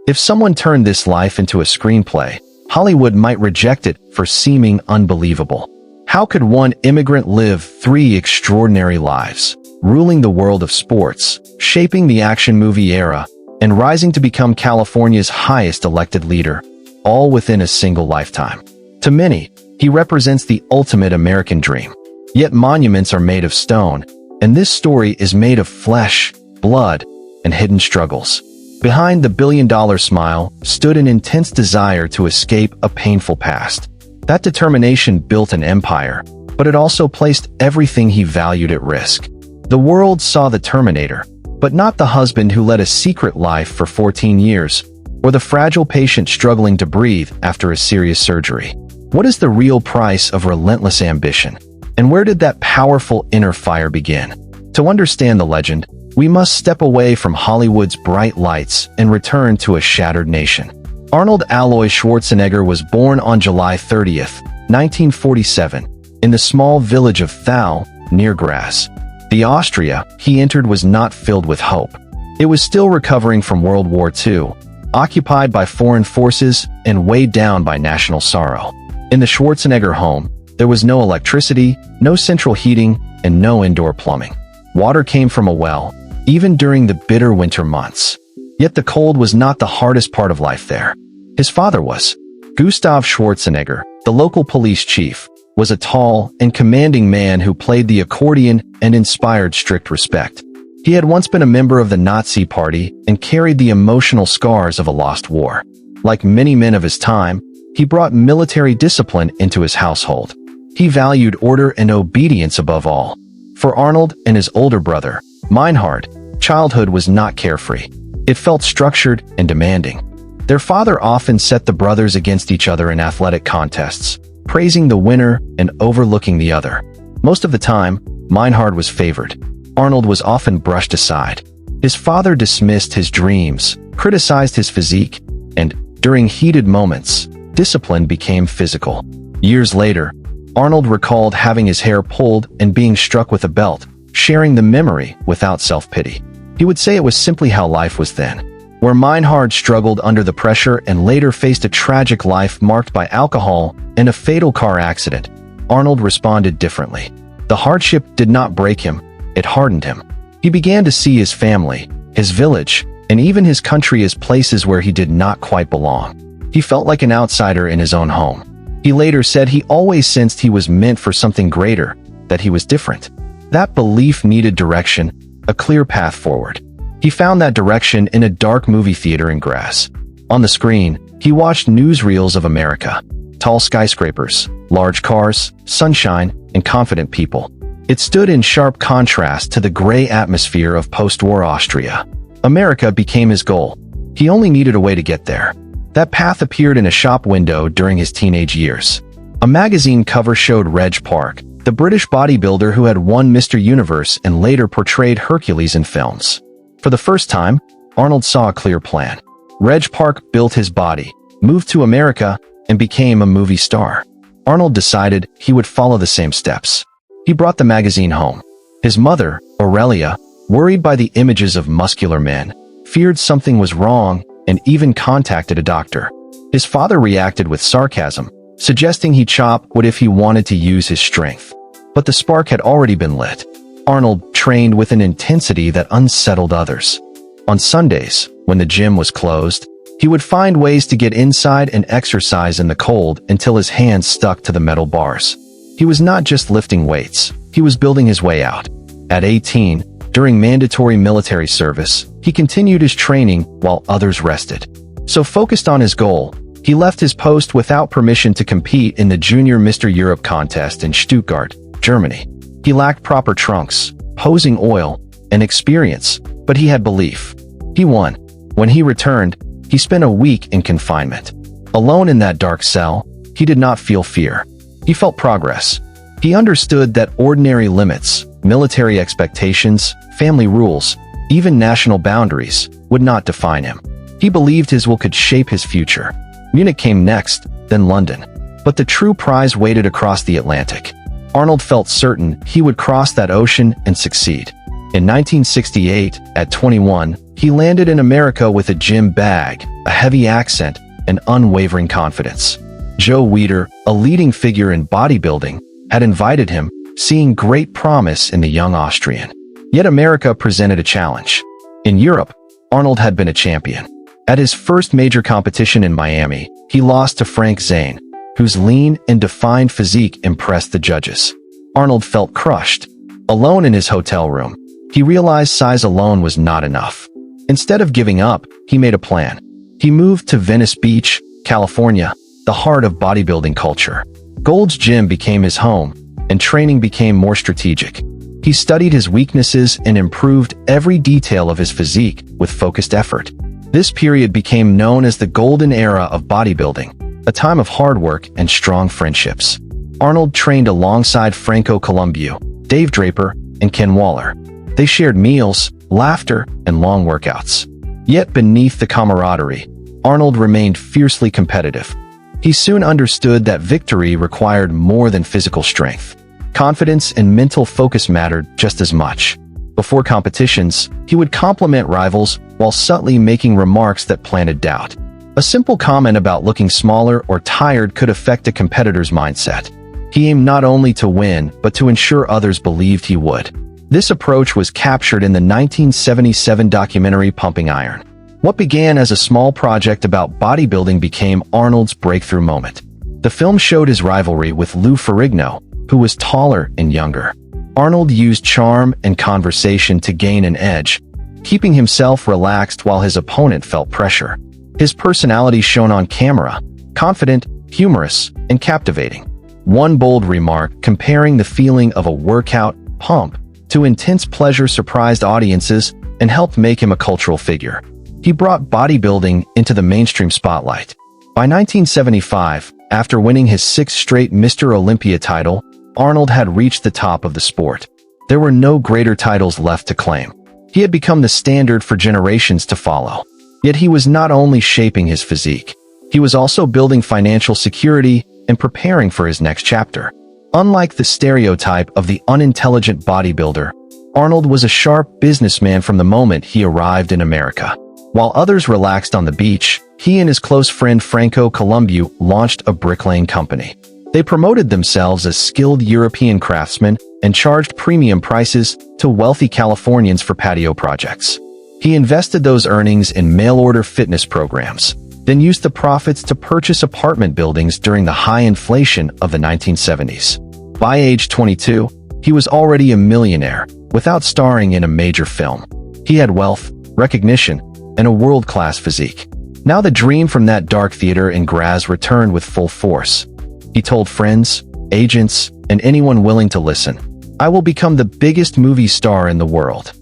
If someone turned this life into a screenplay, Hollywood might reject it for seeming unbelievable. How could one immigrant live 3 extraordinary lives, ruling the world of sports, shaping the action movie era, and rising to become California's highest elected leader, all within a single lifetime? To many, he represents the ultimate American dream. Yet monuments are made of stone, and this story is made of flesh, blood, and hidden struggles. Behind the billion-dollar smile stood an intense desire to escape a painful past. That determination built an empire, but it also placed everything he valued at risk. The world saw the Terminator, but not the husband who led a secret life for 14 years, or the fragile patient struggling to breathe after a serious surgery. What is the real price of relentless ambition? And where did that powerful inner fire begin? To understand the legend, we must step away from Hollywood's bright lights and return to a shattered nation. Arnold Alois Schwarzenegger was born on July 30th, 1947, in the small village of Thal, near Graz. The Austria he entered was not filled with hope. It was still recovering from World War II, occupied by foreign forces and weighed down by national sorrow. In the Schwarzenegger home, there was no electricity, no central heating, and no indoor plumbing. Water came from a well, even during the bitter winter months. Yet the cold was not the hardest part of life there. His father was. Gustav Schwarzenegger, the local police chief, was a tall and commanding man who played the accordion and inspired strict respect. He had once been a member of the Nazi Party and carried the emotional scars of a lost war. Like many men of his time, he brought military discipline into his household. He valued order and obedience above all. For Arnold and his older brother, Meinhard, childhood was not carefree. It felt structured and demanding. Their father often set the brothers against each other in athletic contests, praising the winner and overlooking the other. Most of the time, Meinhard was favored. Arnold was often brushed aside. His father dismissed his dreams, criticized his physique, and, during heated moments, discipline became physical. Years later, Arnold recalled having his hair pulled and being struck with a belt, sharing the memory without self-pity. He would say it was simply how life was then. Where Meinhard struggled under the pressure and later faced a tragic life marked by alcohol and a fatal car accident, Arnold responded differently. The hardship did not break him, it hardened him. He began to see his family, his village, and even his country as places where he did not quite belong. He felt like an outsider in his own home. He later said he always sensed he was meant for something greater, that he was different. That belief needed direction, a clear path forward. He found that direction in a dark movie theater in Graz. On the screen, he watched newsreels of America. Tall skyscrapers, large cars, sunshine, and confident people. It stood in sharp contrast to the gray atmosphere of post-war Austria. America became his goal. He only needed a way to get there. That path appeared in a shop window during his teenage years. A magazine cover showed Reg Park, the British bodybuilder who had won Mr. Universe and later portrayed Hercules in films. For the first time, Arnold saw a clear plan. Reg Park built his body, moved to America, and became a movie star. Arnold decided he would follow the same steps. He brought the magazine home. His mother, Aurelia, worried by the images of muscular men, feared something was wrong, and even contacted a doctor. His father reacted with sarcasm, suggesting he chop wood if he wanted to use his strength. But the spark had already been lit. Arnold trained with an intensity that unsettled others. On Sundays, when the gym was closed, he would find ways to get inside and exercise in the cold until his hands stuck to the metal bars. He was not just lifting weights, he was building his way out. At 18, during mandatory military service, he continued his training while others rested. So focused on his goal, he left his post without permission to compete in the Junior Mr. Europe contest in Stuttgart, Germany. He lacked proper trunks, posing oil, and experience, but he had belief. He won. When he returned, he spent a week in confinement. Alone in that dark cell, he did not feel fear. He felt progress. He understood that ordinary limits, military expectations, family rules, even national boundaries, would not define him. He believed his will could shape his future. Munich came next, then London. But the true prize waited across the Atlantic. Arnold felt certain he would cross that ocean and succeed. In 1968, at 21, he landed in America with a gym bag, a heavy accent, and unwavering confidence. Joe Weider, a leading figure in bodybuilding, had invited him, seeing great promise in the young Austrian. Yet America presented a challenge. In Europe, Arnold had been a champion. At his first major competition in Miami, he lost to Frank Zane, whose lean and defined physique impressed the judges. Arnold felt crushed. Alone in his hotel room, he realized size alone was not enough. Instead of giving up, he made a plan. He moved to Venice Beach, California, the heart of bodybuilding culture. Gold's Gym became his home, and training became more strategic. He studied his weaknesses and improved every detail of his physique with focused effort. This period became known as the golden era of bodybuilding, a time of hard work and strong friendships. Arnold trained alongside Franco Columbu, Dave Draper, and Ken Waller. They shared meals, laughter, and long workouts. Yet beneath the camaraderie, Arnold remained fiercely competitive. He soon understood that victory required more than physical strength. Confidence and mental focus mattered just as much. Before competitions, he would compliment rivals while subtly making remarks that planted doubt. A simple comment about looking smaller or tired could affect a competitor's mindset. He aimed not only to win, but to ensure others believed he would. This approach was captured in the 1977 documentary Pumping Iron. What began as a small project about bodybuilding became Arnold's breakthrough moment. The film showed his rivalry with Lou Ferrigno, who was taller and younger. Arnold used charm and conversation to gain an edge, keeping himself relaxed while his opponent felt pressure. His personality shone on camera, confident, humorous, and captivating. One bold remark comparing the feeling of a workout pump to intense pleasure surprised audiences and helped make him a cultural figure. He brought bodybuilding into the mainstream spotlight. By 1975, after winning his sixth straight Mr. Olympia title, Arnold had reached the top of the sport. There were no greater titles left to claim. He had become the standard for generations to follow. Yet he was not only shaping his physique, he was also building financial security and preparing for his next chapter. Unlike the stereotype of the unintelligent bodybuilder, Arnold was a sharp businessman from the moment he arrived in America. While others relaxed on the beach, he and his close friend Franco Columbu launched a bricklaying company. They promoted themselves as skilled European craftsmen and charged premium prices to wealthy Californians for patio projects. He invested those earnings in mail-order fitness programs, then used the profits to purchase apartment buildings during the high inflation of the 1970s. By age 22, he was already a millionaire, without starring in a major film. He had wealth, recognition, and a world-class physique. Now the dream from that dark theater in Graz returned with full force. He told friends, agents, and anyone willing to listen, "I will become the biggest movie star in the world."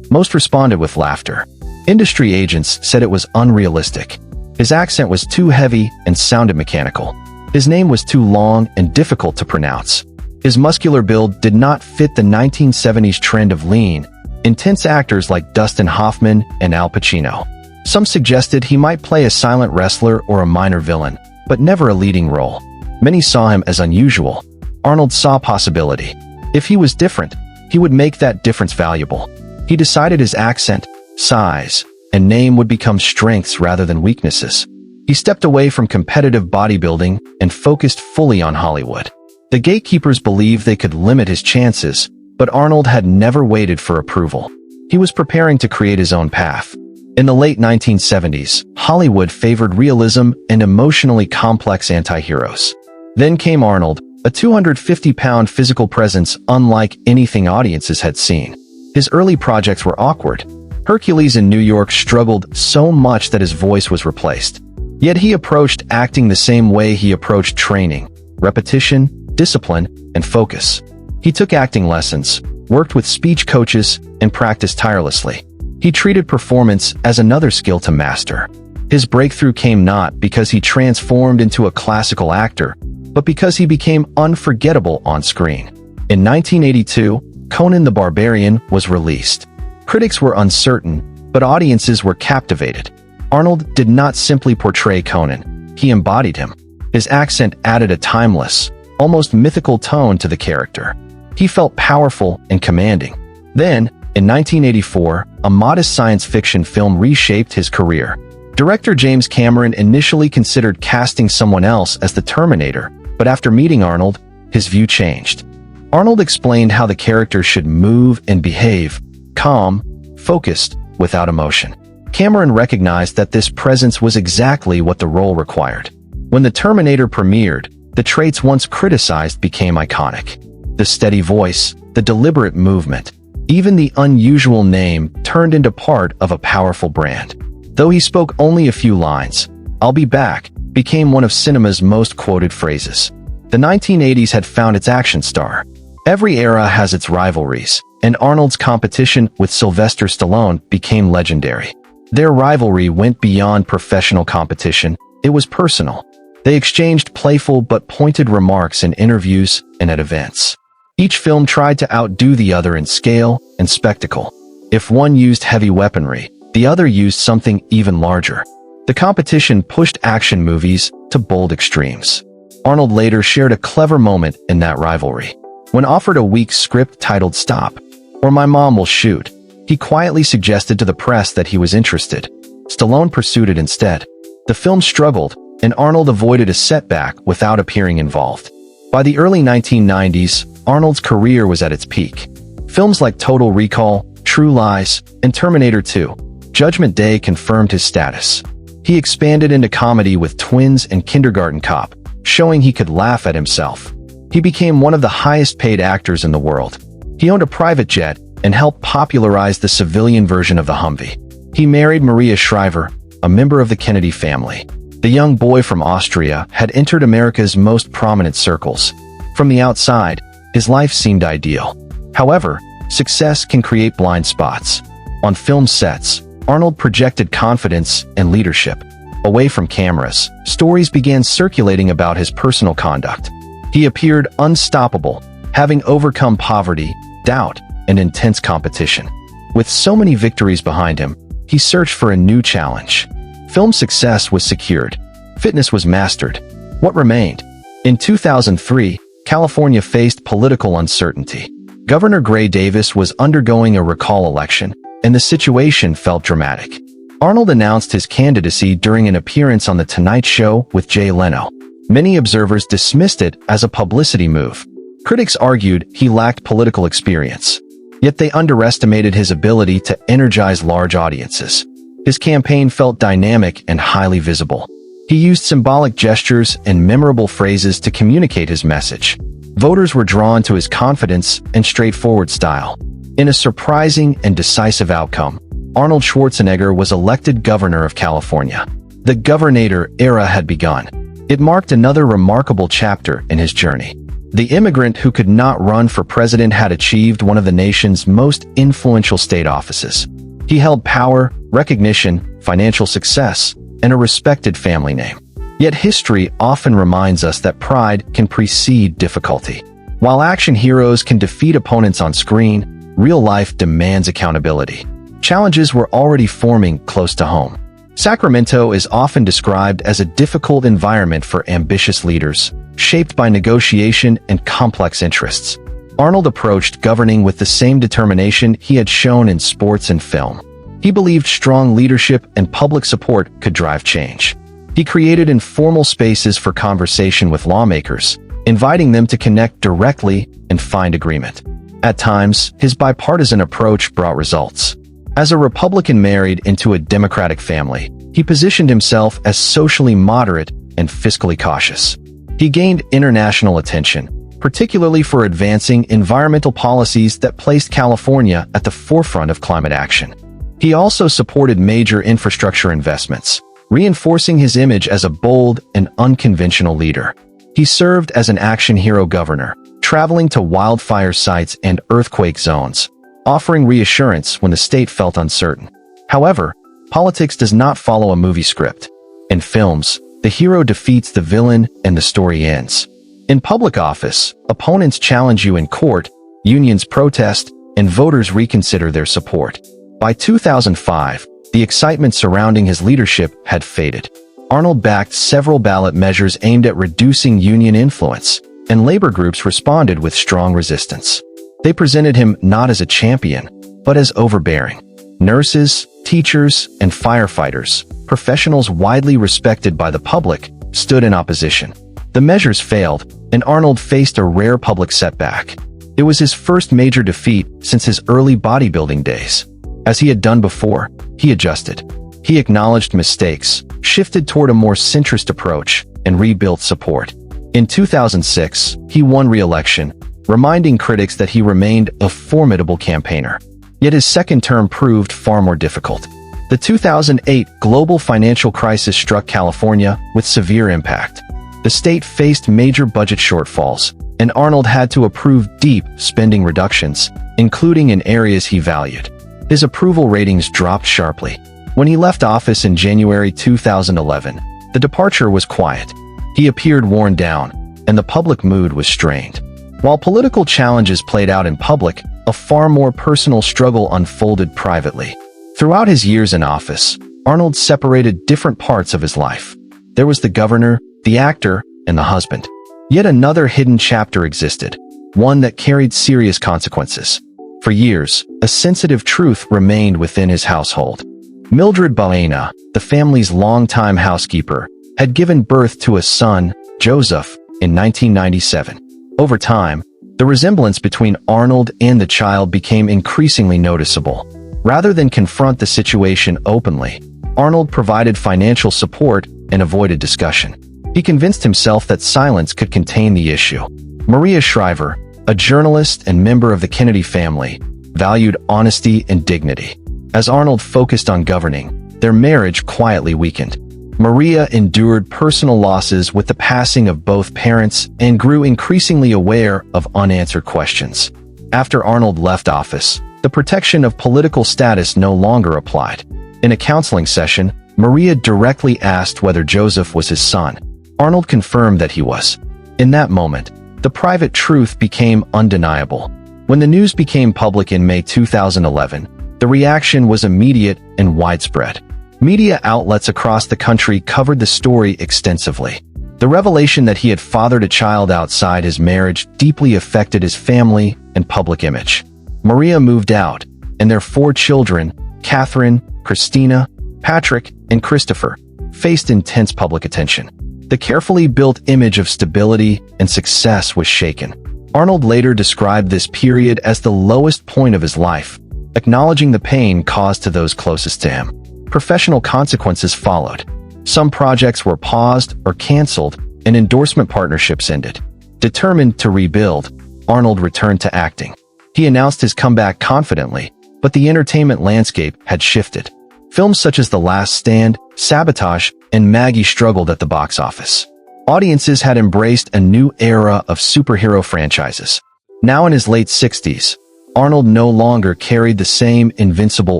Most responded with laughter. Industry agents said it was unrealistic. His accent was too heavy and sounded mechanical. His name was too long and difficult to pronounce. His muscular build did not fit the 1970s trend of lean, intense actors like Dustin Hoffman and Al Pacino. Some suggested he might play a silent wrestler or a minor villain, but never a leading role. Many saw him as unusual. Arnold saw possibility. If he was different, he would make that difference valuable. He decided his accent, size, and name would become strengths rather than weaknesses. He stepped away from competitive bodybuilding and focused fully on Hollywood. The gatekeepers believed they could limit his chances, but Arnold had never waited for approval. He was preparing to create his own path. In the late 1970s, Hollywood favored realism and emotionally complex anti-heroes. Then came Arnold, a 250-pound physical presence unlike anything audiences had seen. His early projects were awkward. Hercules in New York struggled so much that his voice was replaced. Yet he approached acting the same way he approached training: repetition, discipline, and focus. He took acting lessons, worked with speech coaches, and practiced tirelessly. He treated performance as another skill to master. His breakthrough came not because he transformed into a classical actor, but because he became unforgettable on screen. In 1982, Conan the Barbarian was released. Critics were uncertain, but audiences were captivated. Arnold did not simply portray Conan, he embodied him. His accent added a timeless, almost mythical tone to the character. He felt powerful and commanding. Then, In 1984, a modest science fiction film reshaped his career. Director James Cameron initially considered casting someone else as the Terminator, but after meeting Arnold, his view changed. Arnold explained how the character should move and behave, calm, focused, without emotion. Cameron recognized that this presence was exactly what the role required. When the Terminator premiered, the traits once criticized became iconic. The steady voice, the deliberate movement, even the unusual name turned into part of a powerful brand. Though he spoke only a few lines, "I'll be back" became one of cinema's most quoted phrases. The 1980s had found its action star. Every era has its rivalries, and Arnold's competition with Sylvester Stallone became legendary. Their rivalry went beyond professional competition, it was personal. They exchanged playful but pointed remarks in interviews and at events. Each film tried to outdo the other in scale and spectacle. If one used heavy weaponry, the other used something even larger. The competition pushed action movies to bold extremes. Arnold later shared a clever moment in that rivalry. When offered a weak script titled "Stop," or "My Mom Will Shoot," he quietly suggested to the press that he was interested. Stallone pursued it instead. The film struggled, and Arnold avoided a setback without appearing involved. By the early 1990s, Arnold's career was at its peak. Films like Total Recall, True Lies, and Terminator 2: Judgment Day confirmed his status. He expanded into comedy with Twins and Kindergarten Cop, showing he could laugh at himself. He became one of the highest-paid actors in the world. He owned a private jet and helped popularize the civilian version of the Humvee. He married Maria Shriver, a member of the Kennedy family. The young boy from Austria had entered America's most prominent circles. From the outside, his life seemed ideal. However, success can create blind spots. On film sets, Arnold projected confidence and leadership. Away from cameras, stories began circulating about his personal conduct. He appeared unstoppable, having overcome poverty, doubt, and intense competition. With so many victories behind him, he searched for a new challenge. Film success was secured. Fitness was mastered. What remained? In 2003, California faced political uncertainty. Governor Gray Davis was undergoing a recall election, and the situation felt dramatic. Arnold announced his candidacy during an appearance on The Tonight Show with Jay Leno. Many observers dismissed it as a publicity move. Critics argued he lacked political experience. Yet they underestimated his ability to energize large audiences. His campaign felt dynamic and highly visible. He used symbolic gestures and memorable phrases to communicate his message. Voters were drawn to his confidence and straightforward style. In a surprising and decisive outcome, Arnold Schwarzenegger was elected governor of California. The Governator era had begun. It marked another remarkable chapter in his journey. The immigrant who could not run for president had achieved one of the nation's most influential state offices. He held power, recognition, financial success, and a respected family name. Yet history often reminds us that pride can precede difficulty. While action heroes can defeat opponents on screen, real life demands accountability. Challenges were already forming close to home. Sacramento is often described as a difficult environment for ambitious leaders, shaped by negotiation and complex interests. Arnold approached governing with the same determination he had shown in sports and film. He believed strong leadership and public support could drive change. He created informal spaces for conversation with lawmakers, inviting them to connect directly and find agreement. At times, his bipartisan approach brought results. As a Republican married into a Democratic family, he positioned himself as socially moderate and fiscally cautious. He gained international attention, particularly for advancing environmental policies that placed California at the forefront of climate action. He also supported major infrastructure investments, reinforcing his image as a bold and unconventional leader. He served as an action hero governor, traveling to wildfire sites and earthquake zones, offering reassurance when the state felt uncertain. However, politics does not follow a movie script. In films, the hero defeats the villain and the story ends. In public office, opponents challenge you in court, unions protest, and voters reconsider their support. By 2005, the excitement surrounding his leadership had faded. Arnold backed several ballot measures aimed at reducing union influence, and labor groups responded with strong resistance. They presented him not as a champion, but as overbearing. Nurses, teachers, and firefighters, professionals widely respected by the public, stood in opposition. The measures failed, and Arnold faced a rare public setback. It was his first major defeat since his early bodybuilding days. As he had done before, he adjusted. He acknowledged mistakes, shifted toward a more centrist approach, and rebuilt support. In 2006, he won re-election, reminding critics that he remained a formidable campaigner. Yet his second term proved far more difficult. The 2008 global financial crisis struck California with severe impact. The state faced major budget shortfalls, and Arnold had to approve deep spending reductions, including in areas he valued. His approval ratings dropped sharply. When he left office in January 2011, the departure was quiet. He appeared worn down, and the public mood was strained. While political challenges played out in public, a far more personal struggle unfolded privately. Throughout his years in office, Arnold separated different parts of his life. There was the governor, the actor, and the husband. Yet another hidden chapter existed, one that carried serious consequences. For years, a sensitive truth remained within his household. Mildred Baena, the family's longtime housekeeper, had given birth to a son, Joseph, in 1997. Over time, the resemblance between Arnold and the child became increasingly noticeable. Rather than confront the situation openly, Arnold provided financial support and avoided discussion. He convinced himself that silence could contain the issue. Maria Shriver, a journalist and member of the Kennedy family, valued honesty and dignity. As Arnold focused on governing, their marriage quietly weakened. Maria endured personal losses with the passing of both parents and grew increasingly aware of unanswered questions. After Arnold left office, the protection of political status no longer applied. In a counseling session, Maria directly asked whether Joseph was his son. Arnold confirmed that he was. In that moment, the private truth became undeniable. When the news became public in May 2011, the reaction was immediate and widespread. Media outlets across the country covered the story extensively. The revelation that he had fathered a child outside his marriage deeply affected his family and public image. Maria moved out, and their 4 children, Catherine, Christina, Patrick, and Christopher, faced intense public attention. The carefully built image of stability and success was shaken. Arnold later described this period as the lowest point of his life, acknowledging the pain caused to those closest to him. Professional consequences followed. Some projects were paused or canceled, and endorsement partnerships ended. Determined to rebuild, Arnold returned to acting. He announced his comeback confidently, but the entertainment landscape had shifted. Films such as The Last Stand, Sabotage, and Maggie struggled at the box office. Audiences had embraced a new era of superhero franchises. Now in his late 60s, Arnold no longer carried the same invincible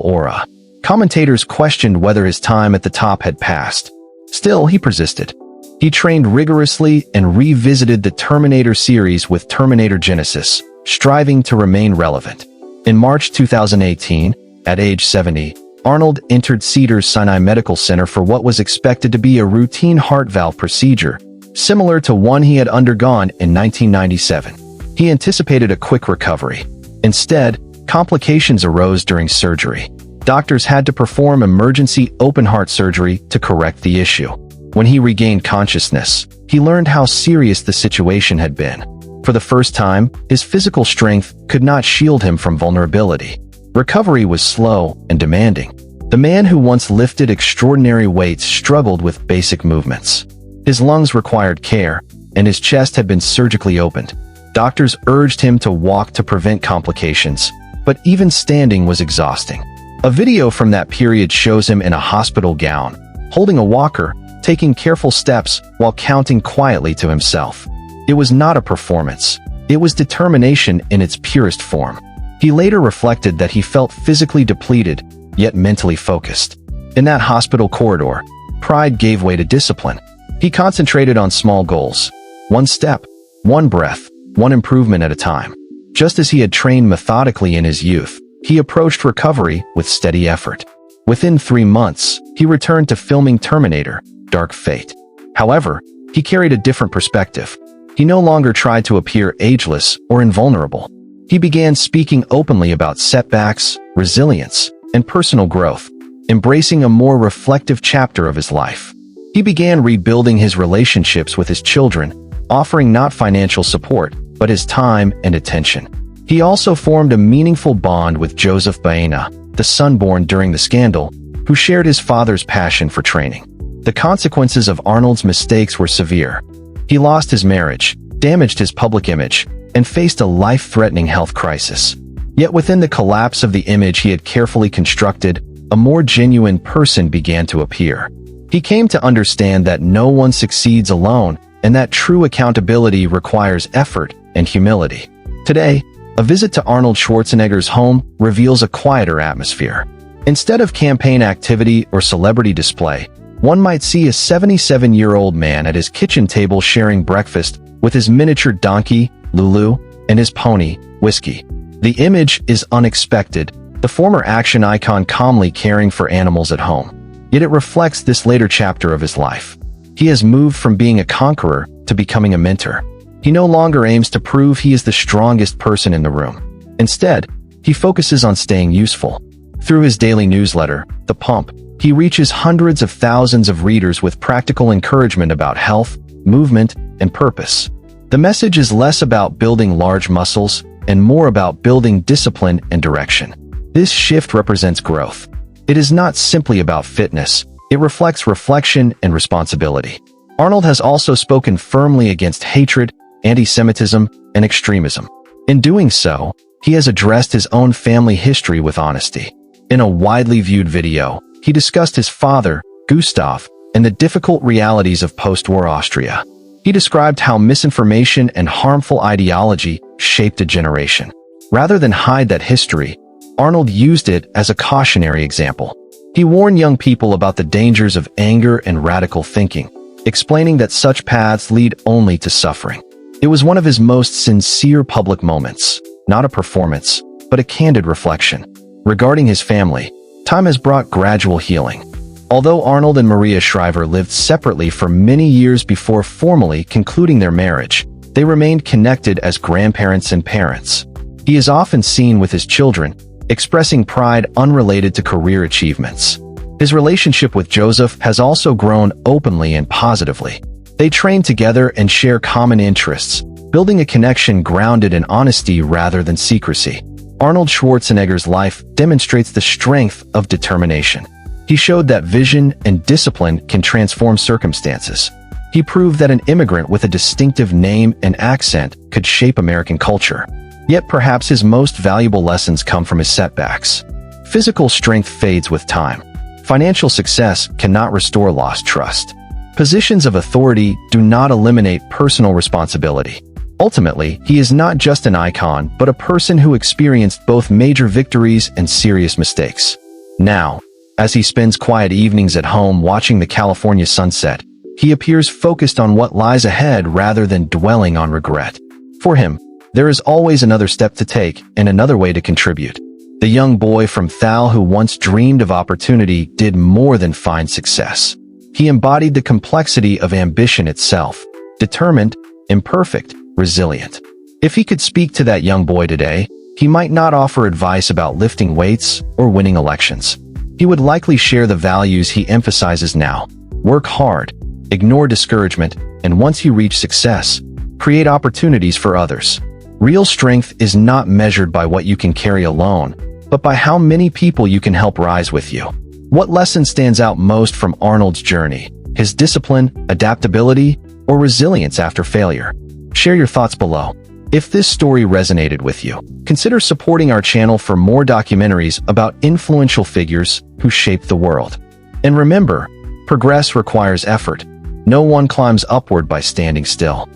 aura. Commentators questioned whether his time at the top had passed. Still, he persisted. He trained rigorously and revisited the Terminator series with Terminator Genesis, striving to remain relevant. In March 2018, at age 70, Arnold entered Cedars-Sinai Medical Center for what was expected to be a routine heart valve procedure, similar to one he had undergone in 1997. He anticipated a quick recovery. Instead, complications arose during surgery. Doctors had to perform emergency open-heart surgery to correct the issue. When he regained consciousness, he learned how serious the situation had been. For the first time, his physical strength could not shield him from vulnerability. Recovery was slow and demanding. The man who once lifted extraordinary weights struggled with basic movements. His lungs required care, and his chest had been surgically opened. Doctors urged him to walk to prevent complications, but even standing was exhausting. A video from that period shows him in a hospital gown, holding a walker, taking careful steps while counting quietly to himself. It was not a performance. It was determination in its purest form. He later reflected that he felt physically depleted, yet mentally focused. In that hospital corridor, pride gave way to discipline. He concentrated on small goals. One step, one breath, one improvement at a time. Just as he had trained methodically in his youth, he approached recovery with steady effort. Within 3 months, he returned to filming Terminator: Dark Fate. However, he carried a different perspective. He no longer tried to appear ageless or invulnerable. He began speaking openly about setbacks, resilience, and personal growth, embracing a more reflective chapter of his life. He began rebuilding his relationships with his children, offering not financial support, but his time and attention. He also formed a meaningful bond with Joseph Baena, the son born during the scandal, who shared his father's passion for training. The consequences of Arnold's mistakes were severe. He lost his marriage, damaged his public image, and faced a life-threatening health crisis. Yet within the collapse of the image he had carefully constructed, a more genuine person began to appear. He came to understand that no one succeeds alone, and that true accountability requires effort and humility. Today, a visit to Arnold Schwarzenegger's home reveals a quieter atmosphere. Instead of campaign activity or celebrity display, one might see a 77-year-old man at his kitchen table sharing breakfast with his miniature donkey, Lulu, and his pony, Whiskey. The image is unexpected, the former action icon calmly caring for animals at home. Yet it reflects this later chapter of his life. He has moved from being a conqueror to becoming a mentor. He no longer aims to prove he is the strongest person in the room. Instead, he focuses on staying useful. Through his daily newsletter, The Pump, he reaches hundreds of thousands of readers with practical encouragement about health, movement, and purpose. The message is less about building large muscles and more about building discipline and direction. This shift represents growth. It is not simply about fitness, it reflects reflection and responsibility. Arnold has also spoken firmly against hatred, anti-Semitism, and extremism. In doing so, he has addressed his own family history with honesty. In a widely viewed video, he discussed his father, Gustav, and the difficult realities of post-war Austria. He described how misinformation and harmful ideology shaped a generation. Rather than hide that history, Arnold used it as a cautionary example. He warned young people about the dangers of anger and radical thinking, explaining that such paths lead only to suffering. It was one of his most sincere public moments, not a performance, but a candid reflection. Regarding his family, time has brought gradual healing. Although Arnold and Maria Shriver lived separately for many years before formally concluding their marriage, they remained connected as grandparents and parents. He is often seen with his children, expressing pride unrelated to career achievements. His relationship with Joseph has also grown openly and positively. They train together and share common interests, building a connection grounded in honesty rather than secrecy. Arnold Schwarzenegger's life demonstrates the strength of determination. He showed that vision and discipline can transform circumstances. He proved that an immigrant with a distinctive name and accent could shape American culture. Yet perhaps his most valuable lessons come from his setbacks. Physical strength fades with time. Financial success cannot restore lost trust. Positions of authority do not eliminate personal responsibility. Ultimately, he is not just an icon, but a person who experienced both major victories and serious mistakes. Now, as he spends quiet evenings at home watching the California sunset, he appears focused on what lies ahead rather than dwelling on regret. For him, there is always another step to take and another way to contribute. The young boy from Thal who once dreamed of opportunity did more than find success. He embodied the complexity of ambition itself, determined, imperfect, resilient. If he could speak to that young boy today, he might not offer advice about lifting weights or winning elections. He would likely share the values he emphasizes now. Work hard, ignore discouragement, and once you reach success, create opportunities for others. Real strength is not measured by what you can carry alone, but by how many people you can help rise with you. What lesson stands out most from Arnold's journey? His discipline, adaptability, or resilience after failure? Share your thoughts below. If this story resonated with you, consider supporting our channel for more documentaries about influential figures who shaped the world. And remember, progress requires effort. No one climbs upward by standing still.